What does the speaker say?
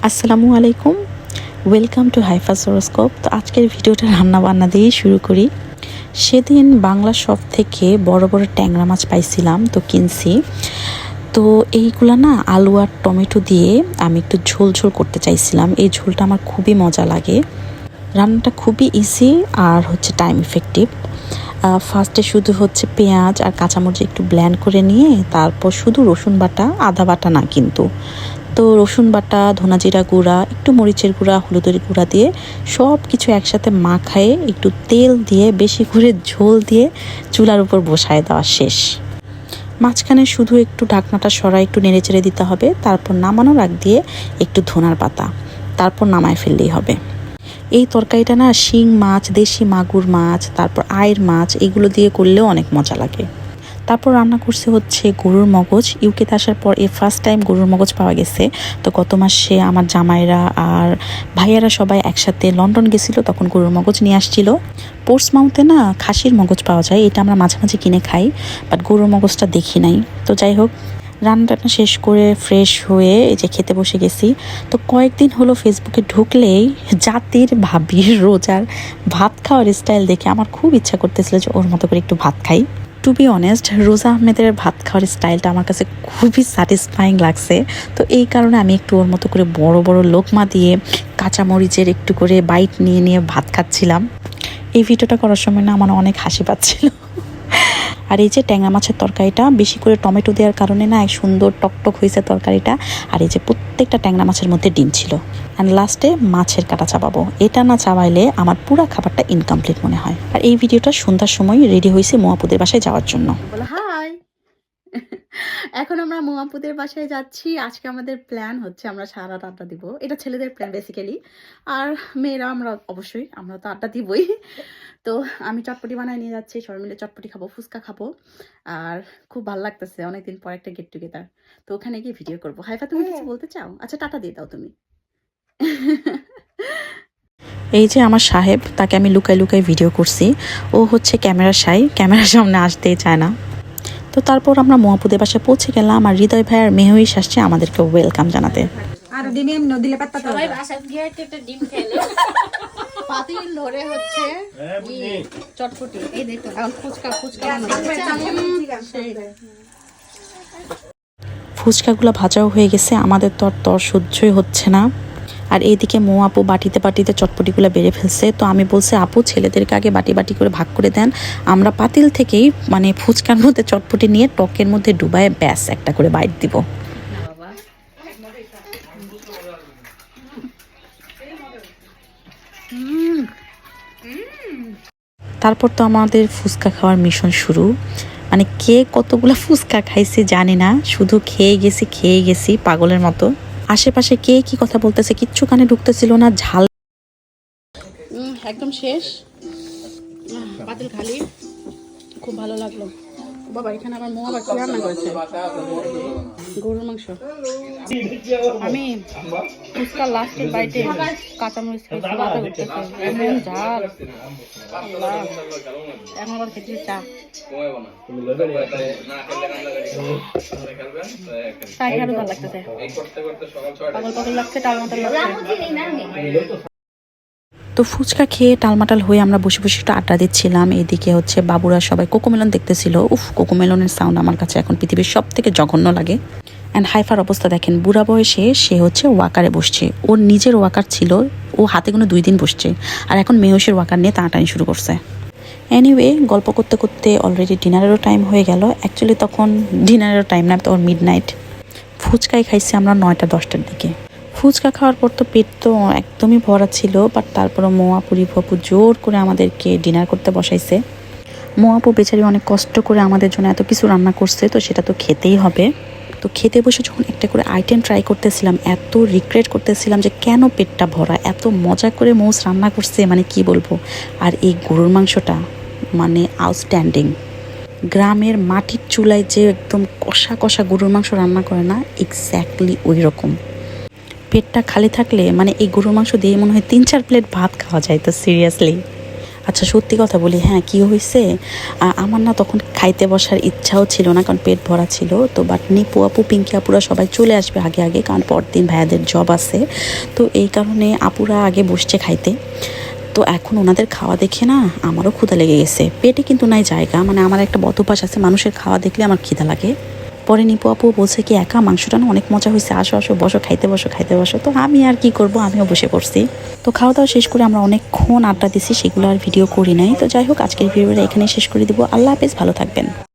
আসসালামু আলাইকুম, welcome to হাইফাস horoscope. তো আজকের ভিডিওটা রান্না বান্না দিয়েই শুরু করি। সেদিন বাংলা শপ থেকে বড় বড় ট্যাংরা মাছ পাইছিলাম, তো কিনছি। তো এইগুলা না আলু আর টমেটো দিয়ে আমি একটু ঝোল ঝোল করতে চাইছিলাম। এই ঝোলটা আমার খুবই মজা লাগে। রান্নাটা খুবই ইজি আর হচ্ছে টাইম ইফেক্টিভ। ফার্স্টে শুধু হচ্ছে পেঁয়াজ আর কাঁচামরিচ একটু ব্লেন্ড করে নিয়ে তারপর শুধু রসুন বাটা, আদা বাটা না কিন্তু। তো রসুন বাটা, ধনা জিরা গুঁড়া, একটু মরিচের গুঁড়া, হলুদের গুঁড়া দিয়ে সব কিছু একসাথে মাখায়ে একটু তেল দিয়ে বেশি করে ঝোল দিয়ে চুলার উপর বসায় দেওয়া শেষ। মাঝখানে শুধু একটু ঢাকনাটা সরাই একটু নেড়ে চেড়ে দিতে হবে। তারপর নামানোর আগ দিয়ে একটু ধনার পাতা, তারপর নামায় ফেললেই হবে। এই তরকারিটা না শিং মাছ, দেশি মাগুর মাছ, তারপর আয়ের মাছ এগুলো দিয়ে করলেও অনেক মজা লাগে। তারপর রান্না করছে হচ্ছে গরুর মগজ। ইউকেতে আসার পর ফার্স্ট টাইম গরুর মগজ পাওয়া গেছে। তো গত মাসে আমার জামাইরা আর ভাইয়ারা সবাই একসাথে লন্ডন গেছিলো, তখন গরুর মগজ নিয়ে আসছিল। পোর্টসমাউথে না খাসির মগজ পাওয়া যায়, এটা আমরা মাঝে মাঝে কিনে খাই, বাট গরুর মগজটা দেখি নাই। তো যাই হোক, রান্নাটা শেষ করে ফ্রেশ হয়ে এই যে খেতে বসে গেছি। তো কয়েকদিন হলো ফেসবুকে ঢুকলেই জাতির ভাবির রোজার ভাত খাওয়ার স্টাইল দেখে আমার খুব ইচ্ছা করতেছিল যে ওর মতো করে একটু ভাত খাই। টু বি অনেস্ট, রোজা আহমেদের ভাত খাওয়ার স্টাইলটা আমার কাছে খুবই স্যাটিসফাইং লাগছে। তো এই কারণে আমি একটু ওর মতো করে বড় বড় লোকমা দিয়ে কাঁচামরিচের একটু করে বাইট নিয়ে নিয়ে ভাত খাচ্ছিলাম। এই ভিডিওটা করার সময় না আমার অনেক হাসি পাচ্ছিল। আর এই যে ট্যাংরা মাছের তরকারিটা বেশি করে টমেটো দেওয়ার কারণে না এক সুন্দর টকটক হয়েছে তরকারিটা। আর এই যে প্রত্যেকটা ট্যাংরা মাছের মধ্যে ডিম ছিল। অ্যান্ড লাস্টে মাছের কাটা চাবাবো, এটা না চাবাইলে আমার পুরো খাবারটা ইনকমপ্লিট মনে হয়। আর এই ভিডিওটা সন্ধ্যার সময় রেডি হয়েছে মোয়াপুদের বাসায় যাওয়ার জন্য। হাই, এখন আমরা মোয়াপুদের বাসায় যাচ্ছি। আজকে আমাদের প্ল্যান হচ্ছে আমরা সারা রাত আড্ডা দিব। এটা ছেলেদের প্ল্যান বেসিক্যালি, আর মেয়েরা আমরা তো আড্ডা দিবই। তো আমি চটপটি বানায় নিয়ে যাচ্ছি, সবাই মিলে চটপটি খাবো, ফুচকা খাবো, আর খুব ভালো লাগতেছে অনেকদিন পর একটা গেট টুগেদার। তো ওখানে গিয়ে ভিডিও করবো। হাইফা, তুমি কিছু বলতে চাও? আচ্ছা, টাটা দিয়ে দাও তুমি। এই যে আমার সাহেব, তাকে আমি লুকাই লুকাই ভিডিও করছি। ও হচ্ছে ক্যামেরা শাই, ক্যামেরার সামনে আসতেই চায় না। তো তারপর আমরা মোয়াপুদের বাসায় পৌঁছে গেলাম, আর হৃদয় ভাই আর মেহইশ আসছে আমাদেরকে ওয়েলকাম জানাতে। আর ডিমে নদিলে পাত্তা তো সবাই বাসায় গিয়ে একটা ডিম খেলো। পাতিল ধরে হচ্ছে চটপটি, এই দেখো এখন ফুচকা ফুচকাগুলো ভাজাও হয়ে গেছে, আমাদের তো আর তর সহ্যই হচ্ছে না। আর এইদিকে মো আপু বাটিতে বাটিতে চটপটিগুলো বেড়ে ফেলছে। তো আমি বলছি, আপু ছেলেদেরকে আগে বাটি বাটি করে ভাগ করে দেন, আমরা পাতিল থেকেই মানে ফুচকার মধ্যে চটপটি নিয়ে টকের মধ্যে ডুবায় ব্যাস একটা করে বাইট দিব। তারপর তো আমাদের ফুচকা খাওয়ার মিশন শুরু। মানে কে কতগুলো ফুচকা খাইছে জানি না, শুধু খেয়ে গেছি পাগলের মতো। আশেপাশে কে কি কথা বলতেছে কিচ্ছু কানে ঢুকতেছিল না। ঝাল একদম শেষ, পাতিল খালি, খুব ভালো লাগলো। বাবা, এখানে আমার মা আবার কি রান্না করেছে, গরুর মাংস। আমি ফুচকা লাস্টের বাইটে কাঁচামরিচ খাইছি, মাথা ঘুরতেছে, এমন ঝাল। এখন আবার খেতে চা, তাই আরো ভালো লাগতেছে। পাগল পাগল লাগছে, টাল মাটাল লাগছে। তো ফুচকা খেয়ে টালমাটাল হয়ে আমরা বসে বসে একটু আড্ডা দিচ্ছিলাম। এদিকে হচ্ছে বাবুরা সবাই কোকোমেলন দেখতেছিল। কোকোমেলনের সাউন্ড আমার কাছে এখন পৃথিবীর সব থেকে জঘন্য লাগে। অ্যান্ড হাইফার অবস্থা দেখেন, বুড়া বয়সে সে হচ্ছে ওয়াকারে বসছে। ওর নিজের ওয়াকার ছিল, ও হাতে কোনো 2 দিন বসছে, আর এখন মেয়সের ওয়াকার নিয়ে টানাটানি শুরু করছে। এনিওয়ে, গল্প করতে করতে অলরেডি ডিনারেরও টাইম হয়ে গেল। অ্যাকচুয়ালি তখন ডিনারেরও টাইম না, তখন মিডনাইট। ফুচকাই খাইছি আমরা 9টা-10টার দিকে। ফুচকা খাওয়ার পর তো পেট তো একদমই ভরা ছিল, বাট তারপরও মোয়াপু রিফাপু জোর করে আমাদেরকে ডিনার করতে বসাইছে। মোয়াপু বেচারি অনেক কষ্ট করে আমাদের জন্য এত কিছু রান্না করছে, তো সেটা তো খেতেই হবে। তো খেতে বসে যখন একটা করে আইটেম ট্রাই করতেছিলাম, এত রিগ্রেট করতেছিলাম যে কেন পেটটা ভরা, এত মজা করে মৌস রান্না করছে, মানে কি বলবো। আর এই গরুর মাংসটা মানে আউটস্ট্যান্ডিং। গ্রামের মাটির চুলায় যে একদম কষা কষা গরুর মাংস রান্না করে না, এক্স্যাক্টলি ওই রকম। পেটটা খালি থাকলে মানে এই গরুর মাংস দিয়ে মনে হয় 3-4 প্লেট ভাত খাওয়া যায়। তো সিরিয়াসলি। আচ্ছা সত্যি কথা বলি, হ্যাঁ কি হয়েছে, আমার না তখন খাইতে বসার ইচ্ছাও ছিল না, কারণ পেট ভরা ছিল। তো বাট নিপু আপু পিঙ্কি আপুরা সবাই চলে আসবে আগে আগে, কারণ পরদিন ভাইয়াদের জব আছে। তো এই কারণে আপুরা আগে বসছে খাইতে। তো এখন ওনাদের খাওয়া দেখে না আমারও ক্ষুধা লেগে গেছে। পেটে কিন্তু নাই জায়গা, মানে আমার একটা বদভ্যাস আছে, মানুষের খাওয়া দেখলে আমার খিদা লাগে। পরে নিপু আপু বলছে কি একা মাংসটা না অনেক মজা হয়েছে, আসো আসো বসো, খাইতে বসো খাইতে বসো। তো আমি আর কি করব, আমিও বসে পড়ছি। তো খাওয়া দাওয়া শেষ করে আমরা অনেকক্ষণ আড্ডা দিছি, সেগুলো আর ভিডিও করি নাই। তো যাই হোক, আজকের ভিডিওটা এখানেই শেষ করে দিব। আল্লাহ হাফেজ, ভালো থাকবেন।